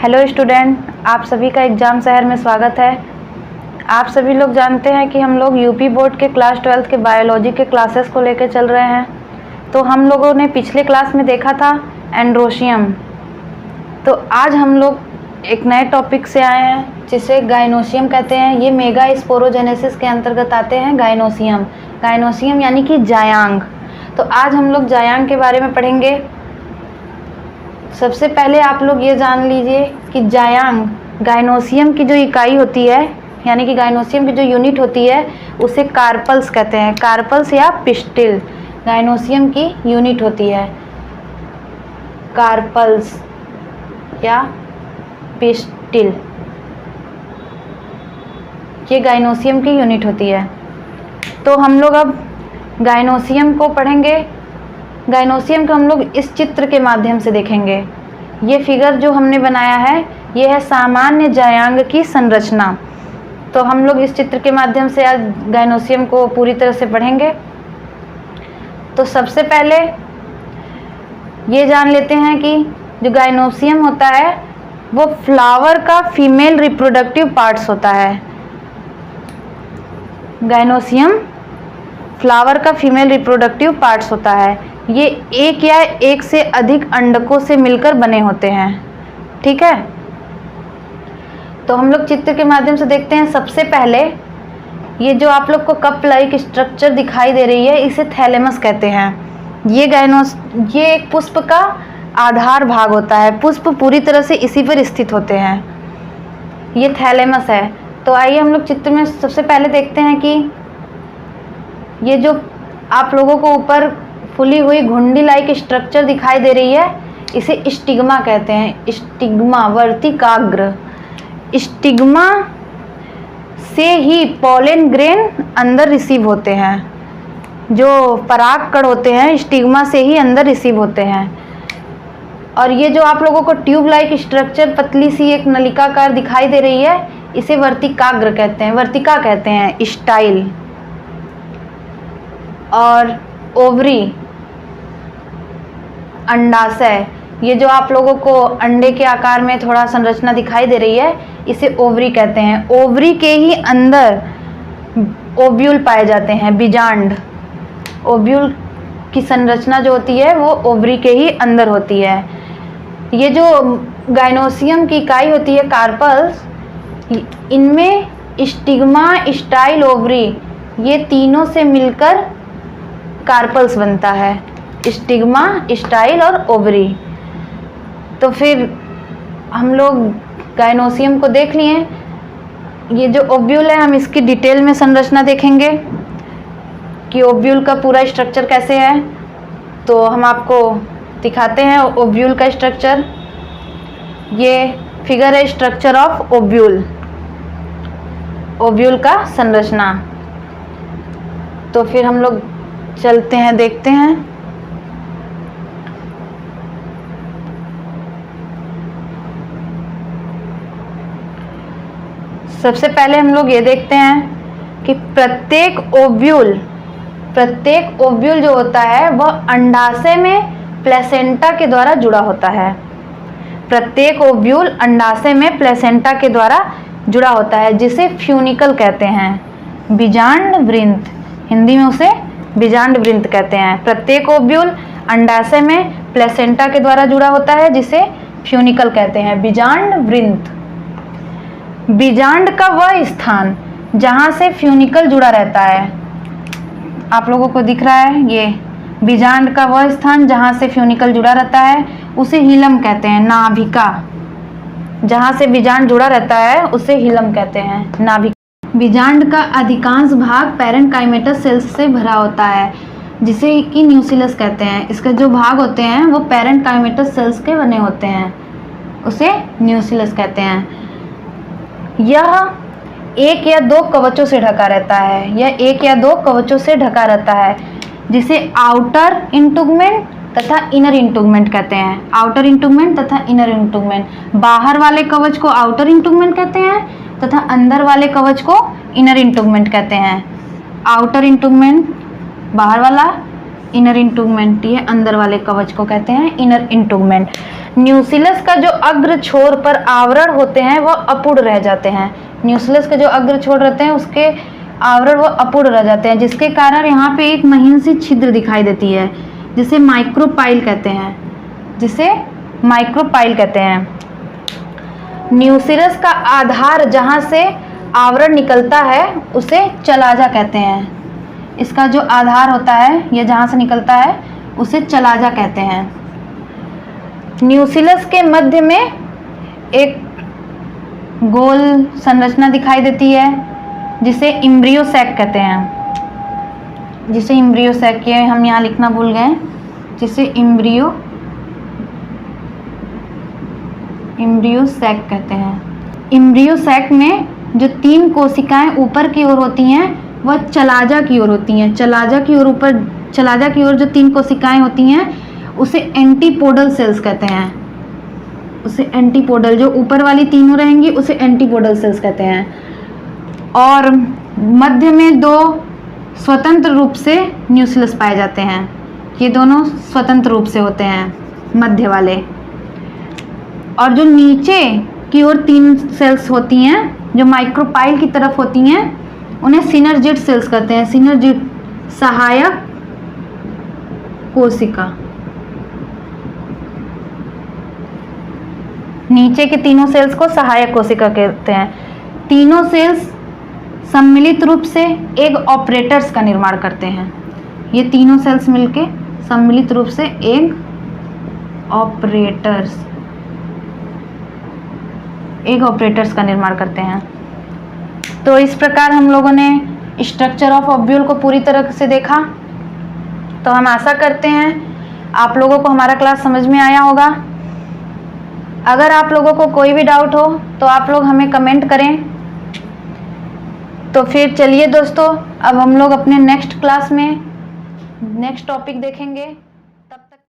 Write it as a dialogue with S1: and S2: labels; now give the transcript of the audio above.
S1: Hello student, आप सभी का एग्ज़ाम शहर में स्वागत है। आप सभी लोग जानते हैं कि हम लोग यूपी बोर्ड के क्लास 12 के बायोलॉजी के क्लासेस को लेकर चल रहे हैं। तो हम लोगों ने पिछले क्लास में देखा था एंड्रोशियम। तो आज हम लोग एक नए टॉपिक से आए हैं जिसे गाइनोसियम कहते हैं। ये मेगा स्पोरोजेनेसिस के अंतर्गत आते हैं गाइनोसियम यानी कि जायांग। तो आज हम लोग जायांग के बारे में पढ़ेंगे। सबसे पहले आप लोग ये जान लीजिए कि जायांग गाइनोसियम की जो इकाई होती है, यानी कि गाइनोसियम की जो यूनिट होती है उसे कार्पल्स कहते हैं। कार्पल्स या पिस्टिल गाइनोसियम की यूनिट होती है। कार्पल्स या पिस्टिल ये गाइनोसियम की यूनिट होती है। तो हम लोग अब गाइनोसियम को पढ़ेंगे। गाइनोसियम को हम लोग इस चित्र के माध्यम से देखेंगे। ये फिगर जो हमने बनाया है ये है सामान्य जायांग की संरचना। तो हम लोग इस चित्र के माध्यम से आज गाइनोसियम को पूरी तरह से पढ़ेंगे। तो सबसे पहले ये जान लेते हैं कि जो गाइनोसियम होता है वो फ्लावर का फीमेल रिप्रोडक्टिव पार्ट्स होता है। गाइनोसियम फ्लावर का फीमेल रिप्रोडक्टिव पार्ट्स होता है। ये एक या एक से अधिक अंडकों से मिलकर बने होते हैं। ठीक है, तो हम लोग चित्र के माध्यम से देखते हैं। सबसे पहले ये जो आप लोग को कप लाइक स्ट्रक्चर दिखाई दे रही है इसे थैलेमस कहते हैं। ये एक पुष्प का आधार भाग होता है। पुष्प पूरी तरह से इसी पर स्थित होते हैं। ये थैलेमस है। तो आइए हम लोग चित्र में सबसे पहले देखते हैं कि ये जो आप लोगों को ऊपर फुली हुई घुंडी लाइक स्ट्रक्चर दिखाई दे रही है इसे स्टिग्मा कहते हैं। स्टिग्मा वर्तिकाग्र। स्टिग्मा से ही पॉलन ग्रेन अंदर रिसीव होते हैं। जो परागकण होते हैं स्टिग्मा से ही अंदर रिसीव होते हैं। और ये जो आप लोगों को ट्यूब लाइक स्ट्रक्चर पतली सी एक नलिकाकार दिखाई दे रही है इसे वर्तिकाग्र कहते हैं, वर्तिका कहते हैं, स्टाइल। और ओवरी अंडाशय, ये जो आप लोगों को अंडे के आकार में थोड़ा संरचना दिखाई दे रही है इसे ओवरी कहते हैं। ओवरी के ही अंदर ओव्यूल पाए जाते हैं, बीजांड। ओव्यूल की संरचना जो होती है वो ओवरी के ही अंदर होती है। ये जो गाइनोसियम की इकाई होती है कार्पल्स, इनमें स्टिग्मा, स्टाइल, ओवरी ये तीनों से मिलकर कार्पल्स बनता है। स्टिग्मा, स्टाइल और ओवरी। तो फिर हम लोग गाइनोसियम को देख लिए। ये जो ओव्यूल है हम इसकी डिटेल में संरचना देखेंगे कि ओव्यूल का पूरा स्ट्रक्चर कैसे है। तो हम आपको दिखाते हैं ओव्यूल का स्ट्रक्चर। ये फिगर है स्ट्रक्चर ऑफ ओव्यूल, ओव्यूल का संरचना। तो फिर हम लोग चलते हैं, देखते हैं। सबसे पहले हम लोग ये देखते हैं कि प्रत्येक ओव्यूल जो होता है वह अंडाशय में प्लेसेंटा के द्वारा जुड़ा होता है। प्रत्येक ओव्यूल अंडाशय में प्लेसेंटा के द्वारा जुड़ा होता है जिसे फ्यूनिकल कहते हैं। बीजांड वृंत, हिंदी में उसे बीजांड वृंत कहते हैं। प्रत्येक ओव्यूल अंडाशय में प्लेसेंटा के द्वारा जुड़ा होता है जिसे फ्यूनिकल कहते हैं, बीजांड वृंत। बीजांड का वह स्थान जहां से फ्यूनिकल जुड़ा रहता है, आप लोगों को दिख रहा है ये बीजांड का वह स्थान जहां से फ्यूनिकल जुड़ा रहता है उसे हिलम कहते हैं, नाभिका। जहां से बीजांड जुड़ा रहता है उसे हिलम कहते हैं, नाभिका। बीजांड का अधिकांश भाग पैरेन्काइमेटस सेल्स से भरा होता है जिसे कि न्यूक्लियस कहते हैं। इसके जो भाग होते हैं वो पैरेन्काइमेटस सेल्स के बने होते हैं, उसे न्यूक्लियस कहते हैं। यह एक या दो कवचों से ढका रहता है। यह एक या दो कवचों से ढका रहता है जिसे आउटर इंटुगमेंट तथा इनर इंटुगमेंट कहते हैं। आउटर इंटुगमेंट तथा इनर इंटुगमेंट। बाहर वाले कवच को आउटर इंटुगमेंट कहते हैं तथा अंदर वाले कवच को इनर इंटुगमेंट कहते हैं। आउटर इंटुगमेंट बाहर वाला, इनर इंटुगमेंट, ये अंदर वाले कवच को कहते हैं इनर इंटुगमेंट। न्यूक्लियस का जो अग्र छोर पर आवरण होते हैं वह अपूर्ण रह जाते हैं। न्यूक्लियस के जो अग्र छोर रहते हैं उसके आवरण वो अपूर्ण रह जाते हैं, जिसके कारण यहाँ पे एक महीन सी छिद्र दिखाई देती है जिसे माइक्रोपाइल कहते हैं, जिसे माइक्रोपाइल कहते हैं। न्यूक्लियस का आधार जहाँ से आवरण निकलता है उसे चलाजा कहते हैं। इसका जो आधार होता है या जहाँ से निकलता है उसे चलाजा कहते हैं। न्यूक्लियस के मध्य में एक गोल संरचना दिखाई देती है जिसे एम्ब्रियो सैक कहते हैं, जिसे एम्ब्रियो सैक, ये हम यहाँ लिखना भूल गए, जिसे एम्ब्रियो सैक कहते हैं। एम्ब्रियो सैक में जो 3 कोशिकाएं ऊपर की ओर होती हैं वह चलाजा की ओर होती हैं। चलाजा की ओर जो 3 कोशिकाएं होती हैं उसे एंटीपोडल सेल्स कहते हैं। उसे एंटीपोडल, जो ऊपर वाली तीनों रहेंगी उसे एंटीपोडल सेल्स कहते हैं। और मध्य में 2 स्वतंत्र रूप से न्यूक्लियस पाए जाते हैं। ये दोनों स्वतंत्र रूप से होते हैं मध्य वाले। और जो नीचे की ओर 3 सेल्स होती हैं जो माइक्रोपाइल की तरफ होती हैं उन्हें सिनर्जिड सेल्स कहते हैं। सिनर्जिड, सहायक कोशिका। नीचे के तीनों सेल्स को सहायक कोशिका कहते हैं। तीनों सेल्स सम्मिलित रूप से एक ऑपरेटर्स का निर्माण करते हैं। ये तीनों सेल्स मिलके सम्मिलित रूप से एक ऑपरेटर्स का निर्माण करते हैं। तो इस प्रकार हम लोगों ने स्ट्रक्चर ऑफ ओव्यूल को पूरी तरह से देखा। तो हम आशा करते हैं आप लोगों को हमारा क्लास समझ में आया होगा। अगर आप लोगों को कोई भी डाउट हो तो आप लोग हमें कमेंट करें। तो फिर चलिए दोस्तों, अब हम लोग अपने नेक्स्ट क्लास में नेक्स्ट टॉपिक देखेंगे।